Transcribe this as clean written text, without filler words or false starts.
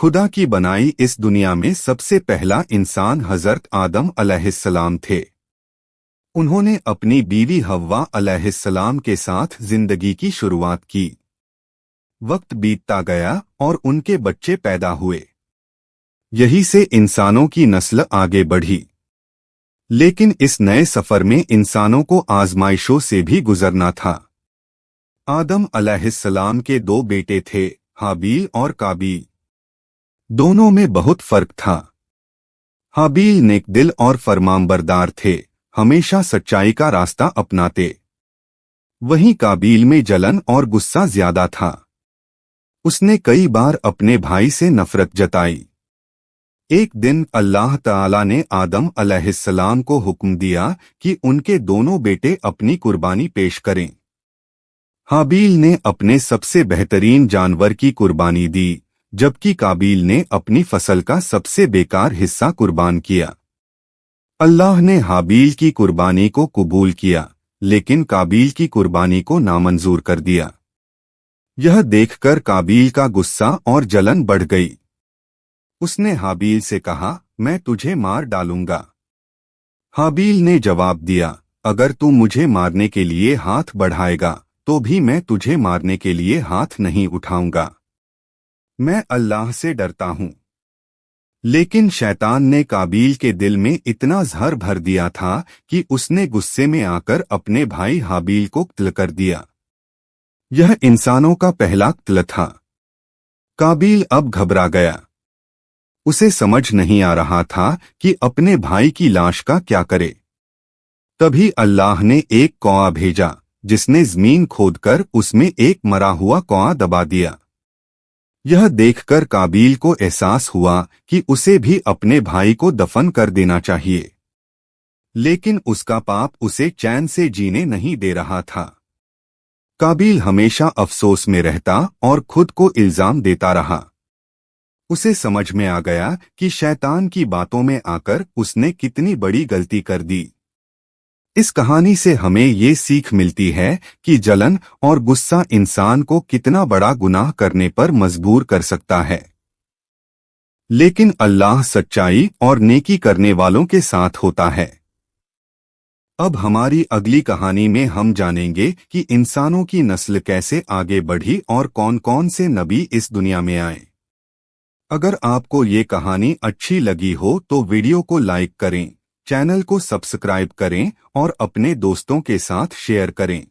खुदा की बनाई इस दुनिया में सबसे पहला इंसान हजरत आदम अलैहिस्सलाम थे। उन्होंने अपनी बीवी हव्वा अलैहिस्सलाम के साथ जिंदगी की शुरुआत की। वक्त बीतता गया और उनके बच्चे पैदा हुए। यही से इंसानों की नस्ल आगे बढ़ी। लेकिन इस नए सफर में इंसानों को आजमाइशों से भी गुजरना था। आदम अलैहिस्सलाम के दो बेटे थे, हाबील और काबील। दोनों में बहुत फर्क था। हाबील नेकदिल और फरमानबरदार थे, हमेशा सच्चाई का रास्ता अपनाते। वहीं काबील में जलन और गुस्सा ज्यादा था। उसने कई बार अपने भाई से नफरत जताई। एक दिन अल्लाह ताला ने आदम अलैहिस्सलाम को हुक्म दिया कि उनके दोनों बेटे अपनी कुर्बानी पेश करें। हाबील ने अपने सबसे बेहतरीन जानवर की कुर्बानी दी, जबकि काबील ने अपनी फसल का सबसे बेकार हिस्सा कुर्बान किया। अल्लाह ने हाबील की कुर्बानी को कबूल किया, लेकिन काबील की कुर्बानी को नामंजूर कर दिया। यह देखकर काबील का गुस्सा और जलन बढ़ गई। उसने हाबील से कहा, मैं तुझे मार डालूंगा। हाबील ने जवाब दिया, अगर तू मुझे मारने के लिए हाथ बढ़ाएगा तो भी मैं तुझे मारने के लिए हाथ नहीं उठाऊंगा। मैं अल्लाह से डरता हूं। लेकिन शैतान ने काबील के दिल में इतना जहर भर दिया था कि उसने गुस्से में आकर अपने भाई हाबील को कत्ल कर दिया। यह इंसानों का पहला कत्ल था। काबील अब घबरा गया। उसे समझ नहीं आ रहा था कि अपने भाई की लाश का क्या करे। तभी अल्लाह ने एक कौआ भेजा, जिसने जमीन खोदकर उसमें एक मरा हुआ कौआ दबा दिया। यह देखकर काबील को एहसास हुआ कि उसे भी अपने भाई को दफन कर देना चाहिए। लेकिन उसका पाप उसे चैन से जीने नहीं दे रहा था। काबील हमेशा अफसोस में रहता और खुद को इल्जाम देता रहा। उसे समझ में आ गया कि शैतान की बातों में आकर उसने कितनी बड़ी गलती कर दी। इस कहानी से हमें ये सीख मिलती है कि जलन और गुस्सा इंसान को कितना बड़ा गुनाह करने पर मजबूर कर सकता है। लेकिन अल्लाह सच्चाई और नेकी करने वालों के साथ होता है। अब हमारी अगली कहानी में हम जानेंगे कि इंसानों की नस्ल कैसे आगे बढ़ी और कौन कौन से नबी इस दुनिया में आए। अगर आपको ये कहानी अच्छी लगी हो तो वीडियो को लाइक करें, चैनल को सब्सक्राइब करें और अपने दोस्तों के साथ शेयर करें।